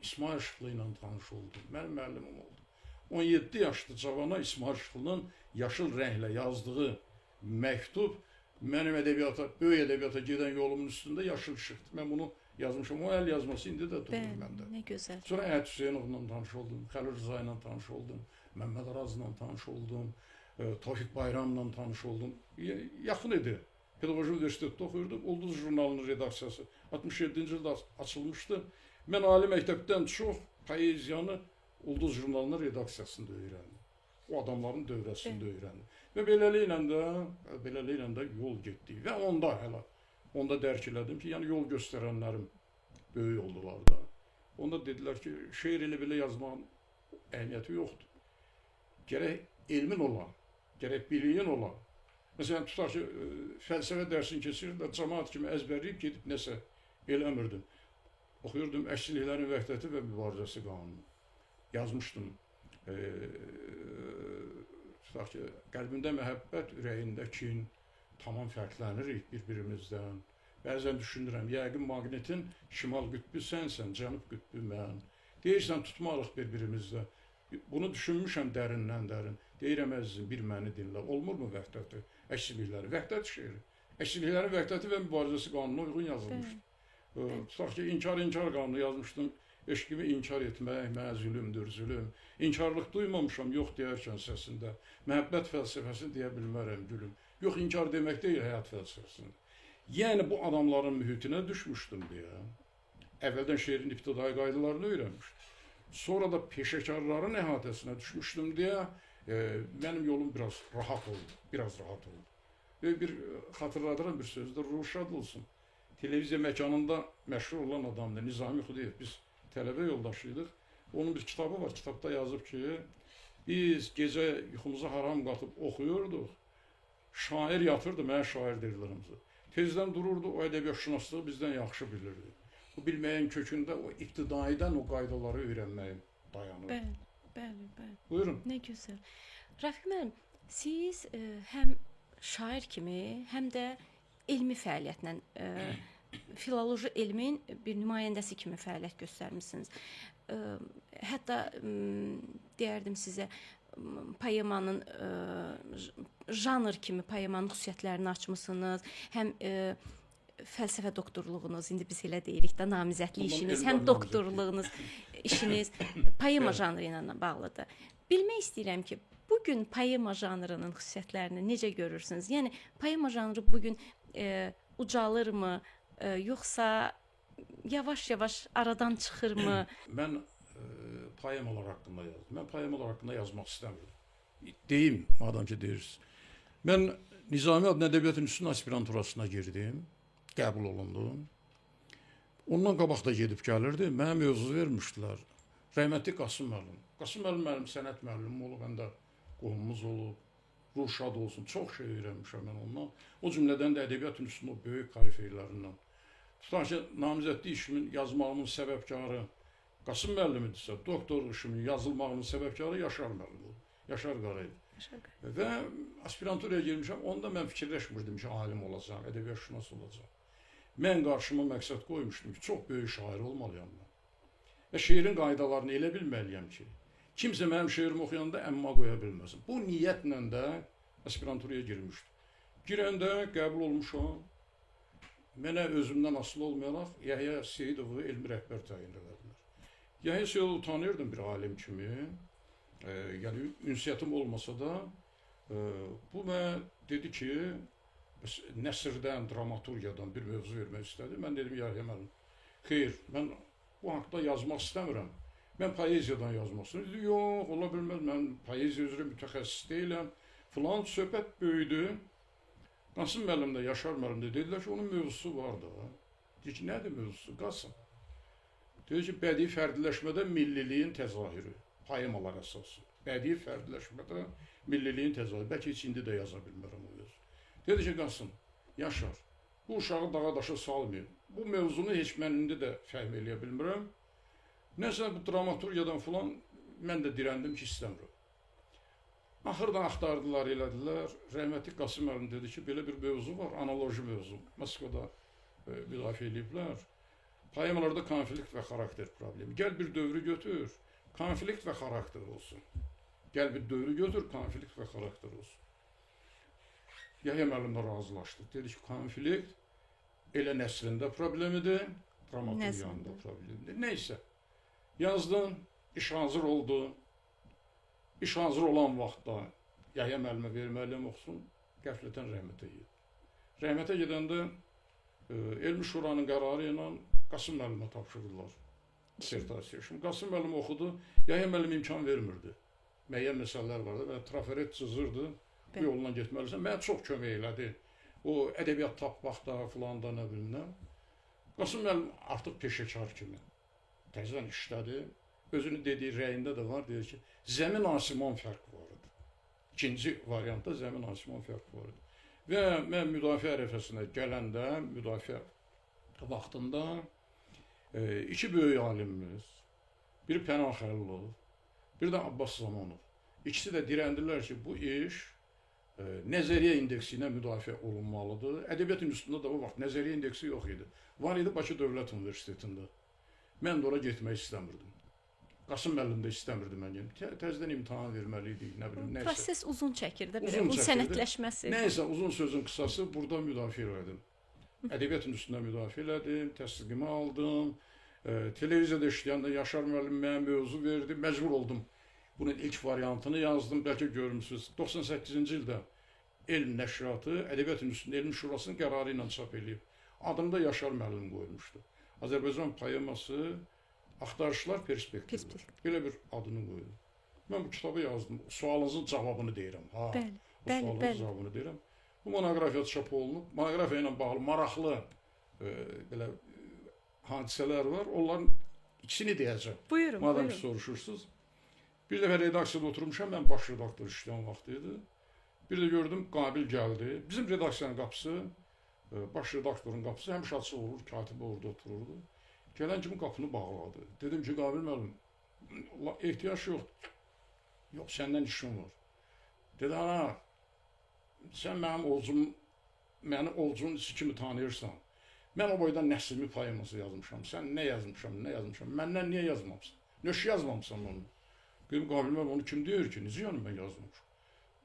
İsmail Şıxlı ilə tanış oldum. Mənim müəllimim oldu. 17 yaşlı cavana İsmail Şıxlının yaşıl rənglə yazdığı məktub mənim ədəbiyyata, böyük ədəbiyyata gedən yolumun üstündə yaşıl işıqdır. Mən bunu yazmışam. O əl yazması indi də durur məndə. Nə gözəl. Sonra Əhəd Hüseynovla tanış oldum, Xəlil Rza ilə tanış oldum, Məmməd Arazla tanış oldum, Tofiq Bayramla tanış oldum. Yaxın idi. Pedaqoji Universitetdə oxuyurdum. Ulduz jurnalının redaksiyası 67-ci ildə açılmışdı. Mən ali məktəbdən çox poeziyanı Ulduz jurnalının redaksiyasında öyrəndim. O adamların dövrəsində öyrəndim. Və beləliklə də yol getdik. Və onda dərk elədim ki, yəni yol göstərənlərim böyük oldular da. Onda dedilər ki, şeir elə belə yazmağın əhəmiyyəti yoxdur. Gərək elmin olan, gərək biliyin olan. Məsələn, tutaq ki, fəlsəfə dərsini keçirir, cəmaat kimi əzbərləyib gedib nəsə eləmirdim. Oxuyurdum Əksililiklərin vəhdəti və mübarizəsi qanunu. Yazmışdım. Tutaq ki, qəlbində məhəbbət, ürəyində kin, tamam fərqlənirik bir-birimizdən. Bəzən düşünürəm, yəqin maqnetin şimal qütbü sənsən, cənub qütbü mən. Deyirsən, tutmarıq bir-birimizdə. Bunu düşünmüşəm dərindən dərin. Deyirəm əzizim, bir məni dinlə. Olmurmu vəhdəti, əksililikləri? Vəhdət şeiri. Əksililiklərin vəhdəti və mübarizəsi qanununa uyğun yazılmışdı. Tutaq ki, inkar qanunu yazmışdım. Eşqimi inkar etmək mənə zülümdür, zülüm. İnkarlıq duymamışam, yox deyərkən səsində. Məhəbbət fəlsəfəsini deyə bilmərəm, gülüm. Yox, inkar demək deyil həyat fəlsəfəsində. Yəni, bu adamların mühitinə düşmüşdüm deyə. Əvvəldən şeirin ibtidai qaydalarını öyrənmişdim. Sonra da peşəkarların əhatəsinə düşmüşdüm deyə mənim yolum biraz rahat oldu. Və bir xatırladıram bir sözdə, ruh şad olsun. Televiziya məkanında məşhur olan adamdır, Nizami Xudiyev. Biz tələbə yoldaşıydıq. Onun bir kitabı var, kitabda yazıb ki, biz gecə yuxumuza haram qatıb oxuyurduq. Şair yatırdı, mənə şair deyirlərimizi. Tezdən dururdu, o ədəbiyyatşünaslığı bizdən yaxşı bilirdi. Bu bilməyin kökündə o ibtidaidən o qaydaları öyrənməyin dayanır. Bəli. Buyurun. Nə gözəl. Rafiq müəllim, siz həm şair kimi, həm də elmi fəaliyyətlə, filoloji elmin bir nümayəndəsi kimi fəaliyyət göstərmisiniz. Hətta deyərdim sizə, poemanın janr kimi poemanın xüsusiyyətlərini açmısınız, həm fəlsəfə doktorluğunuz, indi biz elə deyirik də, namizədli işiniz, həm doktorluğunuz işiniz poema janrı ilə bağlıdır. Bilmək istəyirəm ki, bugün poema janrının xüsusiyyətlərini necə görürsünüz? Yəni, poema janrı bugün ucalırmı, yoxsa yavaş-yavaş aradan çıxırmı? Mən poemalar haqqında yazdım. Mən poemalar haqqında yazmaq istəmirdim. Deyim, madam ki deyirsiniz. Mən Nizami adlı ədəbiyyat enstitüsünün aspiranturasına girdim, qəbul olundum. Ondan qabaq da gedib gəlirdi, mənə mövzu vermişdilər. Rəhmətli Qasım müəllim. Qasım müəllim mənim sənət müəllimim olub, həm də qohumumuz olub. Ruh şad olsun, çox şey öyrənmişəm mən ondan. O cümlədən də ədəbiyyat enstitüsünün o böyük korifeylərindən. Tutaq ki, namizədli işimin yazmağımın səbəbkarı Qasım müəllimdirsə, doktor işimin yazılmağının səbəbkarı Yaşar müəllim oldu. Yaşar Qarayev. Və aspiranturaya girmişəm, onda mən fikirləşmirdim ki, alim olacağam, ədəbiyyatşünas olacağam. Mən qarşıma məqsəd qoymuşdum ki, çox böyük şair olmalıyam mən. Və şeirin qaydalarını elə bilməliyəm ki, kimsə mənim şeirimi oxuyanda əmma qoya bilməsin. Bu niyyətlə də aspiranturaya girmişdim. Girəndə qəbul olmuşam. Mənə özümdən asılı olmayaraq Yəhya Seyidovu elmi rəhbər təyin edildilər. Yəhya Seyidovu tanıyırdım bir alim kimi. Yəni ünsiyyətim olmasa da bu mənə dedi ki, nəsrdən, dramaturgiyadan bir mövzu vermək istədi. Mən dedim, Yəhya müəllim, xeyr, mən bu haqda yazmaq istəmirəm. Mən poeziyadan yazmaq istəyirəm. Dedi, yox, ola bilməz, mən poeziya üzrə mütəxəssis deyiləm. Filan söhbət böyüdü. Qasım müəllim də, Yaşar müəllim də dedilər ki, onun mövzusu var da. Deyir ki, nədir mövzusu? Qasım. Deyir ki, bədii fərdiləşmədə milliliyin təzahürü, poemalar əsası. Bədii fərdiləşmədə milliliyin təzahürü. Bəlkə heç indi də yaza bilmərəm o mövzu. Dedi ki, Qasım, Yaşar, bu uşağı dağa daşa salmayın. Bu mövzunu heç mən indi də fəhm eləyə bilmirəm. Nəsə bu dramaturgiyadan falan mən də dirəndim ki, istəmirəm. Axırdan axtardılar, elədilər. Rəhmətli Qasım müəllim dedi ki, belə bir mövzu var, analoji mövzu. Moskvada müdafiə ediblər. Poemalarda konflikt və xarakter problemi. Gəl bir dövrü götür, konflikt və xarakter olsun. Gəl bir dövrü götür, konflikt və xarakter olsun. Yəhya müəllim də razılaşdı. Dedi ki, konflikt elə nəsrində problemidir, dramaturgiyanda problemidir. Neysə, yazdım, iş hazır oldu. İş hazır olan vaxtda Yəhya müəllimə verməliyəm oxusun, qəflətən rəhmətə gedir. Rəhmətə gedəndə Elmi Şuranın qərarı ilə Qasım müəllimə tapşırdılar dissertasiya. Şimdi Qasım müəllim oxudu, Yəhya müəllim imkan vermirdi. Müəyyən məsələlər vardı və trafaret cızırdı, bu yolla getməlisən. Mənə çox kömək elədi. O ədəbiyyat tapmaqda, filan da, nə bilim nə. Qasım müəllim artıq peşəkar kimi təzədən işlədi. Özünün dediyi rəyində də var, deyir ki, zəmin asiman fərqi var idi. İkinci variantda zəmin asiman fərqi var idi. Və mən müdafiə ərəfəsinə gələndə, müdafiə vaxtında iki böyük alimimiz, biri Pənah Xəlilov, bir də Abbas Zamanov. İkisi də dirəndilər ki, bu iş nəzəriyyə indeksi ilə müdafiə olunmalıdır. Ədəbiyyat institutunda da o vaxt nəzəriyyə indeksi yox idi. Var idi Bakı Dövlət Universitetində. Mən də ora getmək istəmirdim. Qasım müəllim də istəmirdi mən gedim. Təzədən imtahan verməliydik, nə bilim, nəysə. Proses uzun çəkirdi, bu sənədləşməsi. Nəysə, uzun sözün qısası, burada müdafiə elədim. Ədəbiyyat institutunda müdafiə elədim, təsdiqimi aldım. Televiziyada işləyəndə Yaşar müəllim mənə mövzu verdi, məcbur oldum. Bunun ilk variantını yazdım, bəlkə görmüsünüz. 98-ci ildə Elm Nəşriyyatı Ədəbiyyat institutunda Elm Şurasının qərarı ilə çap edib. Adını da Yaşar müəllim qoymuşdu. Azərbaycan poeması Axtarışlar perspektivi. Belə bir adını qoydum. Mən bu kitabı yazdım. Sualınızın cavabını deyirəm. Bəli, bəli. Cavabını deyirəm. Bu monoqrafiya çap olunub. Monoqrafiya ilə bağlı maraqlı belə hadisələr var. Onların ikisini deyəcəm. Buyurun, madem buyurun. Soruşursunuz. Bir dəfə redaksiyada oturmuşam. Mən baş redaktor işləyən vaxt idi. Bir də gördüm Qabil gəldi. Bizim redaksiyanın qapısı, baş redaktorun qapısı həmişə açıq olur. Katibi orada otururdu. Gələn kimi qapını bağladı. Dedim ki, Qabil müəllim, ehtiyac yoxdur. Yox, səndən işim var. Dedi, ana, sən mənim ovcumun içi kimi tanıyırsan. Mən o boyda Nəsimi poeması yazmışam. Sən nə yazmışam? Məndən niyə yazmamısan? Nöş yazmamısan onu? Dedim, Qabil müəllim, onu kim deyir ki? Necə yəni mən yazmamışam?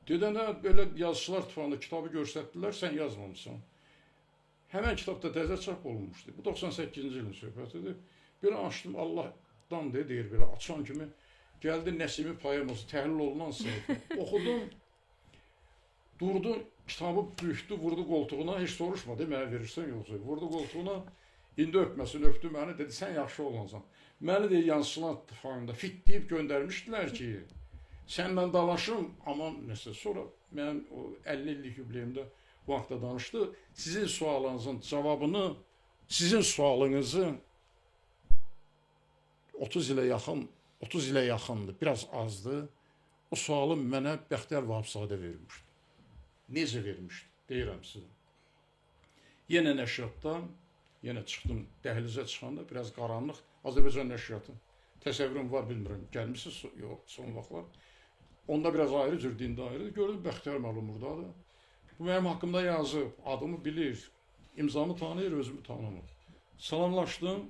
Dedənə belə yazıçılar tıfanda kitabı göstərdilər, sən yazmamısan. Həmən kitabda təzə çap olunmuşdu. Bu 98-ci ilin söhbətidir. Belə açdım, Allahdan deyir, belə açan kimi gəldi Nəsimi poeması, təhlil olunan səhifə. Oxudum, durdu, kitabı büyütdü, vurdu qoltuğuna, heç soruşmadı, mənə verirsən yoxsa. Vurdu qoltuğuna, indi öpməsin, öpdü məni, dedi, sən yaxşı olansan. Məni deyir, yansılan tıfanda fit deyib göndərmişdilər ki, səndən dalaşım, amma nəsə, sonra mənim o 50 illik yubileyimdə bu haqda danışdı. Sizin sualınızın cavabını, sizin sualınızı 30 ilə yaxındır, biraz azdır. O sualı mənə Bəxtiyar Vahabzadə vermişdi. Necə vermişdi? Deyirəm sizə. Yenə nəşriyyatdan, yenə çıxdım dəhlizə çıxanda, biraz qaranlıq, Azərbaycan nəşriyyatı təsəvvürüm var, bilmirəm. Gəlmisiniz yox son vaxtlar. Onda biraz ayrı cür, dində ayrı. Gördüm Bəxtiyar müəllim burdadır. Bu mənim haqqımda yazıb, adımı bilir, imzamı tanıyır, özümü tanımır. Salamlaşdım,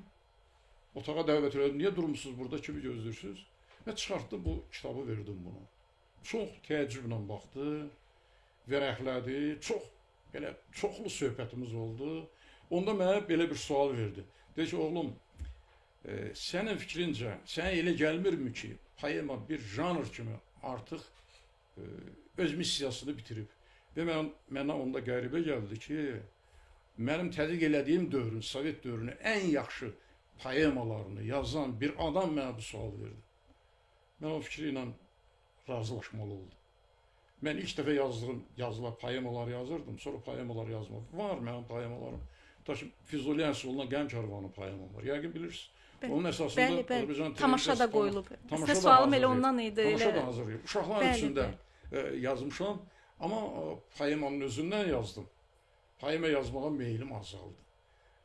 otağa dəvət elədim. Niyə durmusunuz burada, kimi gözləyirsiniz? Və çıxartdım bu kitabı, verdim buna. Çox təəccüblə baxdı, vərəqlədi, belə çoxlu söhbətimiz oldu. Onda mənə belə bir sual verdi. Dedi ki, oğlum, sənin fikrincə, sənə elə gəlmirmi ki, poema bir janr kimi artıq öz missiyasını bitirib? Və mənə onda qəribə gəldi ki, mənim tədqiq elədiyim dövrün, Sovet dövrünün ən yaxşı poemalarını yazan bir adam mənə bu sual verdi. Mən o fikri ilə razılaşmalı oldum. Mən ilk dəfə yazdığım yazılar, poemalar yazırdım, sonra poemalar yazmadım. Var mənim poemalarım. Daşı Füzuli Ənsulundan Qəm Karvanı poemam var. Yəqin bilirsiniz. Onun əsasında Azərbaycan tamaşa da qoyulub. Əslində sualım elə ondan idi. Tamaşa da hazırlayıb. Uşaqların içində yazmışam, amma poemanın özündən yazdım. Poema yazmağa meylim azaldı.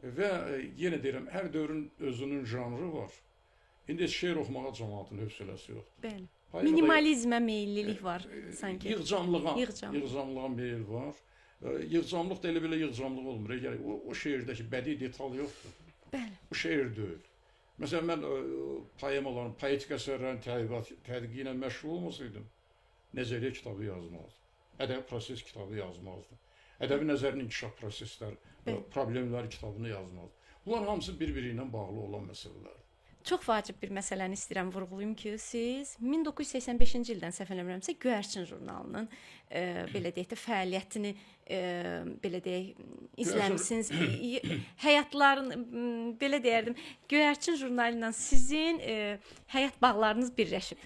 Və yenə deyirəm, hər dövrün özünün janrı var. İndi şeir oxumağa cəmaatın hövsələsi yoxdur. Bəli. Minimalizmə meyillilik var sanki. Yığcamlığa meyil var. Yığcamlıq da elə belə yığcamlıq olmur. O şeirdəki bədii detal yoxdur. Bəli. Bu şeir deyil. Məsələn, mən poemaların, poetik əsərlərin tədqiqi ilə məşğul olmasaydım, nəzəriyyə kitabı yazmazdım. Ədəbi proses kitabı yazmazdım. Ədəbi nəzərin inkişaf prosesləri, problemləri kitabını yazmazdım. Bunlar hamısı bir-biri ilə bağlı olan məsələlərdir. Çox vacib bir məsələni istəyirəm vurğulayım ki, siz 1985-ci ildən səhv eləmirəmsə Göyərçin jurnalının belə deyək də fəaliyyətini belə deyək izləmisiniz. Həyatların belə deyərdim, Göyərçin jurnalı ilə sizin həyat bağlarınız birləşib.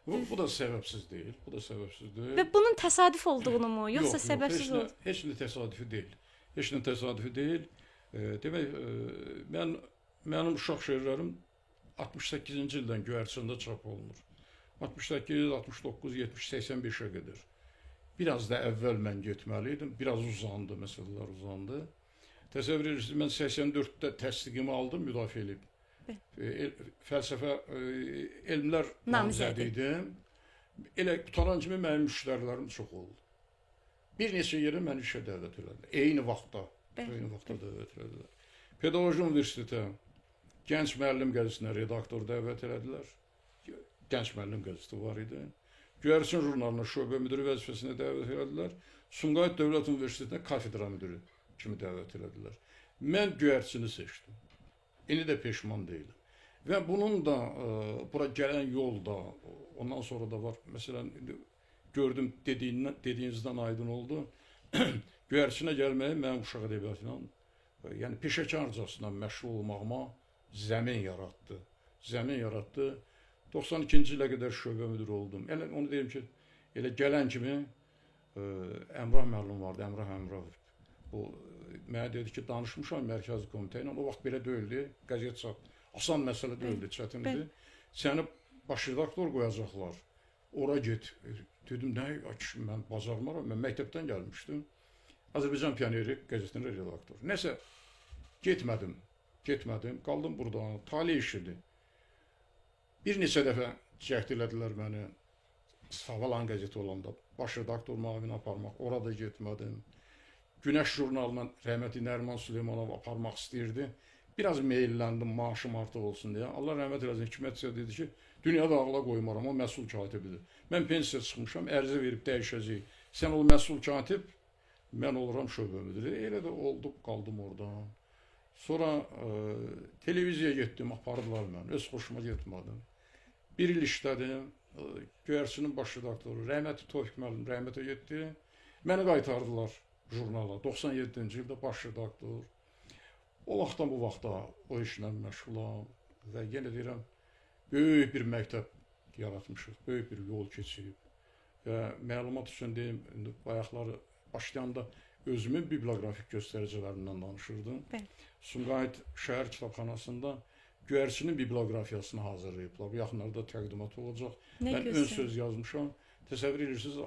Bu da səbəbsiz deyil. Bu da səbəbsiz deyil. Və bunun təsadüf olduğunu mu, yoxsa səbəbsiz oldu? Heç nə təsadüfi deyil. Heç nə təsadüfi deyil. Demək, mənim uşaq şeirlərim 68-ci ildən Göyərçində çap olunur. 68, 69, 70, 85-ə qədər. Biraz da əvvəl mən getməli idim. Biraz uzandı, məsələlər uzandı. Təsəvvür edirsiniz, mən 84-də təsdiqimi aldım, müdafiə edib. Fəlsəfə elmlər namizədi idim. Elə qutaran kimi mənim müştərilərim çox oldu. Bir neçə yerə məni işə dəvət elədilər. Eyni vaxtda dəvət elədilər. Pedaqoji Universitetə Gənc Müəllim qəzetinə redaktor dəvət elədilər. Gənc Müəllim qəzeti var idi. Göyərçin jurnalına şöbə müdiri vəzifəsinə dəvət elədilər. Sumqayıt Dövlət Universitetinə kafedra müdiri kimi dəvət elədilər. Mən Göyərçini seçdim. İndi də peşman deyiləm. Və bunun da bura gələn yol da, ondan sonra da var. Məsələn, gördüm dediyinizdən aydın oldu. Göyərçinə gəlməyi mənim uşaq ədəbiyyatı ilə, yəni peşəkarcasına məşğul olmağıma zəmin yaratdı. 92-ci ilə qədər şöbə müdiri oldum. Yəni, onu deyim ki, elə gələn kimi Əmrah müəllim vardı, Əmrah Əmrah. Bu, mənə dedi ki, danışmışam mərkəzi komitə ilə, o vaxt belə deyildi, qəzet çap. Asan məsələ deyildi, çətindir. Səni baş redaktor qoyacaqlar, ora get. Dedim, nə, mən bacarmaram, mən məktəbdən gəlmişdim. Azərbaycan Pioneri qəzetinin redaktoru. Nəsə, getmədim, qaldım burada, tali işidir. Bir neçə dəfə cəhd elədilər məni, Savalan qəzeti olanda, baş redaktor müavini aparmaq, orada getmədim. Günəş jurnalına rəhmətli Nəriman Süleymanov aparmaq istəyirdi. Biraz meyilləndim, maaşım artıq olsun deyə. Allah rəhmət eləsin, Hikmət dedi ki, dünyada ağla qoymaram, o məsul katibidir. Mən pensiya çıxmışam, ərizə verib dəyişəcəyik. Sən ol məsul katib, mən oluram şöbə müdiri. Elə də oldu, qaldım orada. Sonra televiziyaya getdim, apardılar mən, öz xoşuma getmədim. Bir il işlədim, Göyərçinin baş redaktoru, rəhmətli Tofiq müəllim rəhmətə getdi. Məni qaytardılar jurnala, 97-ci ildə baş redaktor. O vaxtdan bu vaxta o işlə məşğulam və yenə deyirəm, böyük bir məktəb yaratmışıq, böyük bir yol keçib. Və məlumat üçün deyim, bayaqları başlayanda özümün biblioqrafik göstəricilərindən danışırdım. Sumqayıt şəhər kitabxanasında Göyərçinin biblioqrafiyasını hazırlayıblar. Bu yaxınlarda təqdimat olacaq. Mən ön söz yazmışam. Təsəvvür edirsiniz,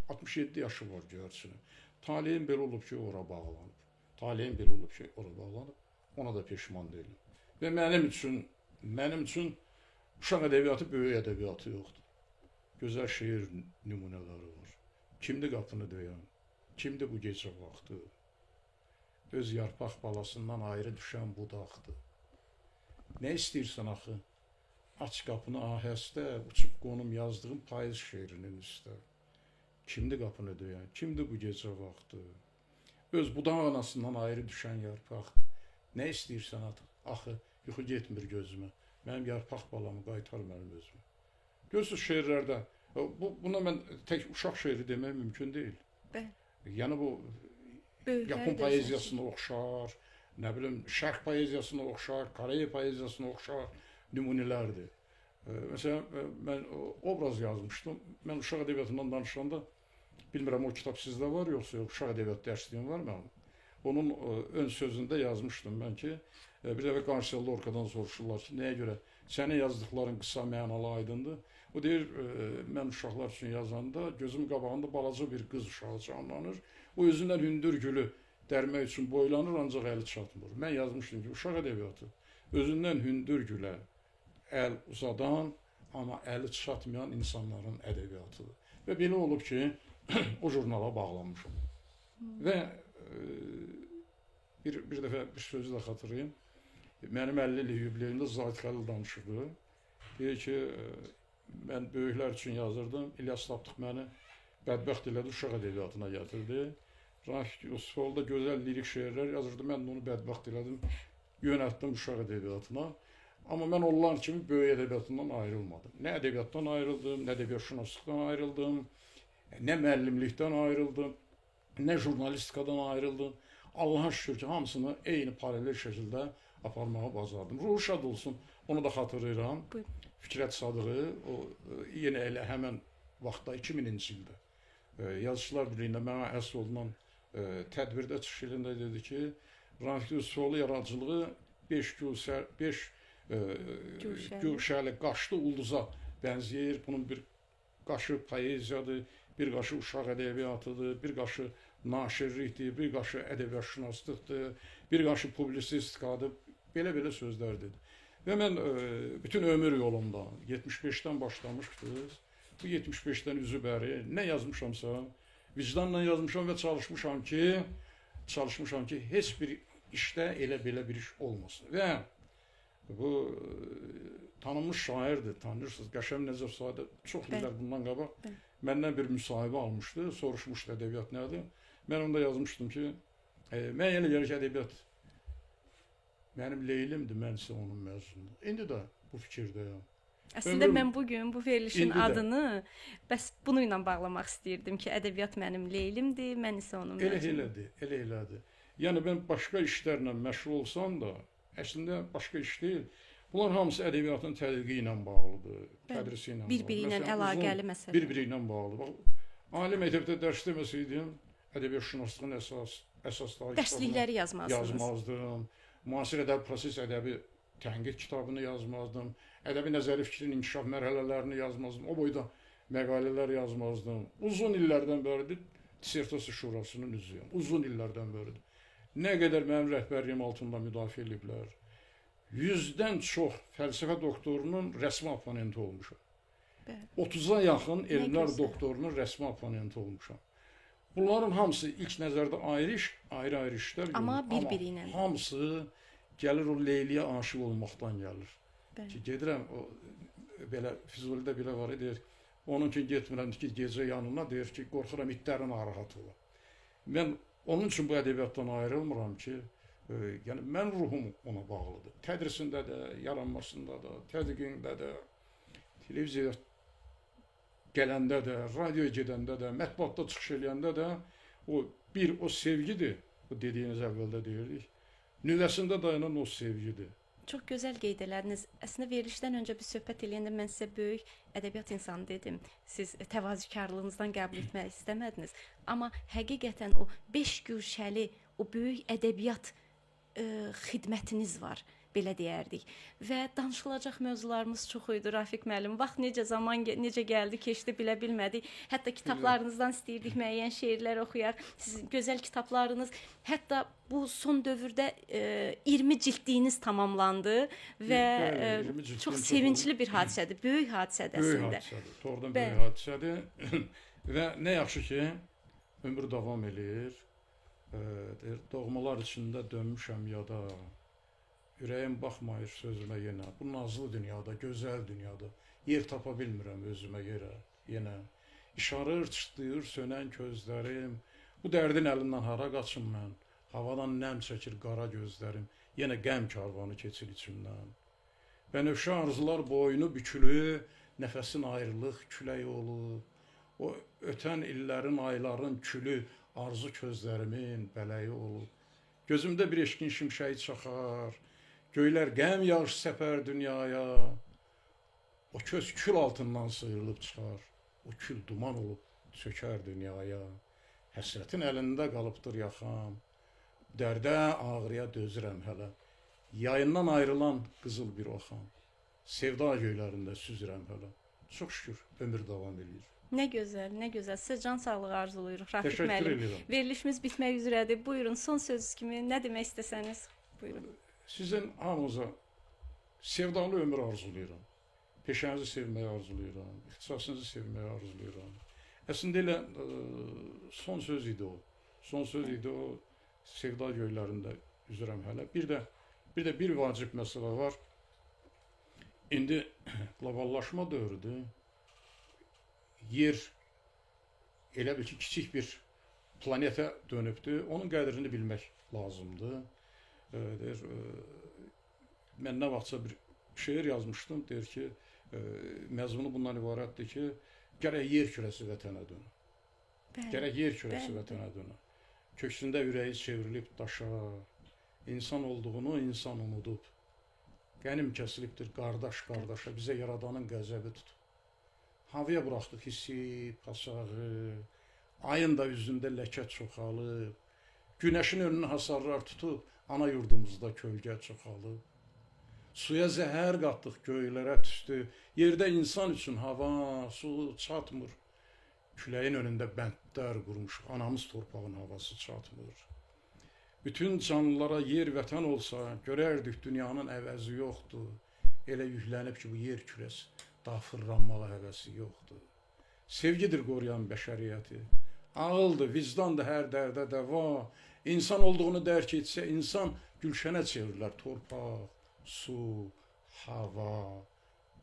65-67 yaşı var Göyərçinin. Talihim belə olub ki, ora bağlanıb. Ona da peşman deyiləm. Və mənim üçün mənim üçün uşaq ədəbiyyatı böyük ədəbiyyatı yoxdur. Gözəl şeir nümunələri var. Kimdir qapını döyən? Kimdir bu gecə vaxtı? Öz yarpaq balasından ayrı düşən budaqdır. Nə istəyirsən axı? Aç qapını ahəstə, uçub qonum yazdığım payız şeirinin üstə. Kimdir qapını döyən? Kimdir bu gecə vaxtı? Öz budaq anasından ayrı düşən yarpaqdır. Nə istəyirsən axı? Yuxu getmir gözümə. Mənim yarpaq balamı qaytar mənim özümə. Görürsünüz şeirlərdə, buna mən tək uşaq şeiri demək mümkün deyil. Yəni bu Yapon poeziyasına oxşar, nə bilim Şərq poeziyasına oxşar, Korey poeziyasına oxşar nümunələrdir. Məsələn, mən obraz yazmışdım. Mən uşaq ədəbiyyatından danışanda, bilmirəm o kitab sizdə var yoxsa yox, uşaq ədəbiyyat dərsliyim var mənim. Onun ön sözündə yazmışdım mən ki, bir dəfə Qarsiyel Lorkadan soruşurlar ki, nəyə görə sənin yazdıqların qısa, mənalı, aydındır. O deyir, mən uşaqlar üçün yazanda gözüm qabağında balaca bir qız uşağı canlanır. O özündən hündür gülü dərmək üçün boylanır, ancaq əli çatmır. Mən yazmışdım ki, uşaq ədəbiyyatı özündən hündür gülə əl uzadan, amma əli çatmayan insanların ədəbiyyatıdır. Və belə olub ki, o jurnala bağlanmışam. Və bir dəfə bir sözü də xatırlayım. Mənim 50 illik yubileyimdə Zahid Xəlil danışırdı. Deyir ki, mən böyüklər üçün yazırdım. İlyas Tapdıq məni bədbəxt elədi, uşaq ədəbiyyatına gətirdi. Rafiq Yusufov da gözəl lirik şeirlər yazırdı. Mən də onu bədbəxt elədim, yönəltdim uşaq ədəbiyyatına. Amma mən onlar kimi böyük ədəbiyyatından ayrılmadım. Nə ədəbiyyatdan ayrıldım, nə ədəbiyyatşünaslıqdan ayrıldım, nə müəllimlikdən ayrıldım, nə jurnalistikadan ayrıldım. Allah'a şükür ki, hamısını eyni paralel şəkildə aparmağı bacardım. Ruhu şad olsun, onu da xatırlayıram. Fikrət Sadığı, o yenə elə həmən vaxtda 2000-ci ildə Yazıçılar Birliyində mənə həsr olunan tədbirdə çıxış elində dedi ki, Rafiq Yusufoğlu yaradıcılığı 5 güşəli qaşlı ulduza bənzəyir. Bunun bir qaşı poeziyadır, bir qaşı uşaq ədəbiyyatıdır, bir qaşı naşirlikdir, bir qaşı ədəbiyyatşünaslıqdır, bir qaşı publisistikadır. Belə sözlər dedi. Və mən bütün ömür yolumda 75-dən başlamışdınız. Bu 75-dən üzü bəri nə yazmışamsa, vicdanla yazmışam və çalışmışam ki, heç bir işdə elə belə bir iş olmasın. Və bu tanınmış şairdir, tanıyırsınız. Qəşəm Nəzərzadə çox illər bundan qabaq məndən bir müsahibə almışdı, soruşmuşdu ədəbiyyat nədir. Mən onda yazmışdım ki, mən elə gəlir ki, ədəbiyyat mənim leylimdir, mən isə onun məzunum. İndi də bu fikirdəyəm. Əslində mən bugün bu verilişin adını bəs bununla bağlamaq istəyirdim ki, ədəbiyyat mənim leylimdir, mən isə onun məzunum. Elə elədir. Yəni mən başqa işlərlə məşğul olsam da, əslində başqa iş deyil. Bunlar hamısı ədəbiyyatın tədqiqi ilə bağlıdır, tədrisi ilə bağlıdır. Bir-biri ilə əlaqəli məsələ. Bir-biri ilə bağlıdır. Ali məktəbdə dərs deməsəydim, ədəbiyyatşünaslığın əsasları dərslikləri yazmazdım. Müasir ədəbi proses ədəbi tənqid kitabını yazmazdım. Ədəbi nəzəri fikrin inkişaf mərhələlərini yazmazdım. O boyda məqalələr yazmazdım. Uzun illərdən bəridir dissertasiya şurasının üzvüyəm. Uzun illərdən bəridir. Nə qədər mənim rəhbərliyim altında müdafiə ediblər. 100-dən çox fəlsəfə doktorunun rəsmi oponenti olmuşam. 30-a yaxın elmlər doktorunun rəsmi oponenti olmuşam. Bunların hamısı ilk nəzərdə ayrı-ayrı işlər. Amma bir-biri ilə. Hamısı gəlir o Leyliyə aşıq olmaqdan gəlir. Ki, gedirəm, belə Füzulidə belə var, deyir, onun üçün getmirəm ki, gecə yanına, deyir ki, qorxuram itlərin narahat ola. Mən onun üçün bu ədəbiyyatdan ayrılmıram ki, yəni mən ruhum ona bağlıdır. Tədrisində də, yaranmasında da, tədqiqində də, televiziyaya gələndə də, radioya gedəndə də, mətbuatda çıxış eləyəndə də o sevgidir, bu dediyiniz əvvəldə deyirdik, nüvəsində dayanan o sevgidir. Çox gözəl qeyd elədiniz. Əslində verilişdən öncə bir söhbət eləyəndə mən sizə böyük ədəbiyyat insanı dedim. Siz təvazökarlığınızdan qəbul etmək istəmədiniz. Amma həqiqətən o 5 güşəli, o böyük ədəbiyyat xidmətiniz var, belə deyərdik. Və danışılacaq mövzularımız çox idi Rafiq müəllim. Vaxt necə zaman necə gəldi, keçdi bilə bilmədik. Hətta kitablarınızdan istəyirdik müəyyən şeirlər oxuyaq. Sizin gözəl kitablarınız, hətta bu son dövrdə 20 cildliyiniz tamamlandı və çox sevincli bir hadisədir, böyük hadisədir əslində. Böyük hadisədir, doğrudan böyük hadisədir. Və nə yaxşı ki, ömür davam eləyir. Doğmalar içində dönmüşəm yada. Ürəyim baxmayır sözümə yenə. Bu nazlı dünyada, gözəl dünyada yer tapa bilmirəm özümə yerə yenə. İşarır, çıtlayır sönən gözlərim. Bu dərdin əlindən hara qaçım mən? Havadan nəm çəkir qara gözlərim. Yenə qəm karvanı keçir içimdən. Bənövşə arzular boynu bükülü, nəfəsin ayrılıq külək olub. O ötən illərin, ayların külü arzu közlərimin bələyi olub. Gözümdə bir eşqin şimşəyi çaxar. Göylər qəm yağış səpər dünyaya. O köz kül altından sıyrılıb çıxar. O kül duman olub çökər dünyaya. Həsrətin əlində qalıbdır yaxam. Dərdə ağrıya dözürəm hələ. Yayından ayrılan qızıl bir oxam. Sevda göylərində süzürəm hələ. Çox şükür ömür davam edir. Nə gözəl, nə gözəl. Sizə can sağlığı arzulayırıq Rafiq Təşəkkür müəllim. edirəm. Verilişimiz bitmək üzrədir. Buyurun, son söz kimi nə demək istəsəniz, buyurun. Sizin hamınıza sevdalı ömür arzulayıram. Peşənizi sevməyi arzulayıram. İxtisasınızı sevməyi arzulayıram. Əslində elə son söz idi o. Son söz idi o. Sevda göylərində üzürəm hələ. Bir də bir vacib məsələ var. İndi qloballaşma dövrüdür. Yer elə bil ki, kiçik bir planetə dönübdür. Onun qədrini bilmək lazımdır. Mən nə vaxtsa bir şeir yazmışdım. Deyir ki, məzmunu bundan ibarətdir ki, gərək yer kürəsi vətənə dönə. Gərək yer kürəsi vətənə dönə. Köksündə ürəyi çevrilib daşa, insan olduğunu insan unudub. Qənim kəsilibdir qardaş qardaşa, bizə yaradanın qəzəbi tutub. Havaya buraxdıq hissi, pasağı, ayın da üzündə ləkə çoxalıb, günəşin önünü hasarlar tutub, ana yurdumuzda kölgə çoxalıb. Suya zəhər qatdıq, göylərə tüstü, yerdə insan üçün hava, su çatmır. Küləyin önündə bəndlər qurmuş, anamız torpağın havası çatmır. Bütün canlılara yer vətən olsa, görərdik dünyanın əvəzi yoxdur. Elə yüklənib ki, bu yer kürəsi. Daha fırlanmalı həvəsi yoxdur. Sevgidir qoruyan bəşəriyyəti. Ağıldır, vicdandır hər dərdə dəva. İnsan olduğunu dərk etsə, insan gülşənə çevirilər. Torpaq, su, hava.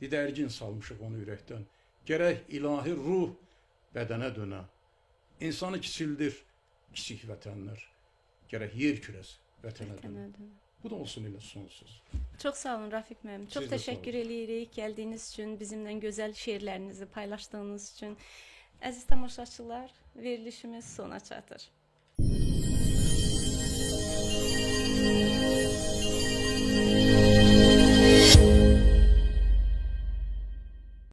Didərgin salmışıq onu ürəkdən. Gərək ilahi ruh bədənə dönə. İnsanı kiçildir kiçik vətənlər. Gərək yer kürəsi vətənə dönə. Bu da olsun elə sonsuz. Çox sağ olun Rafiq müəllim. Çox təşəkkür edirik gəldiyiniz üçün, bizimlə gözəl şeirlərinizi paylaşdığınız üçün. Əziz tamaşaçılar, verilişimiz sona çatır.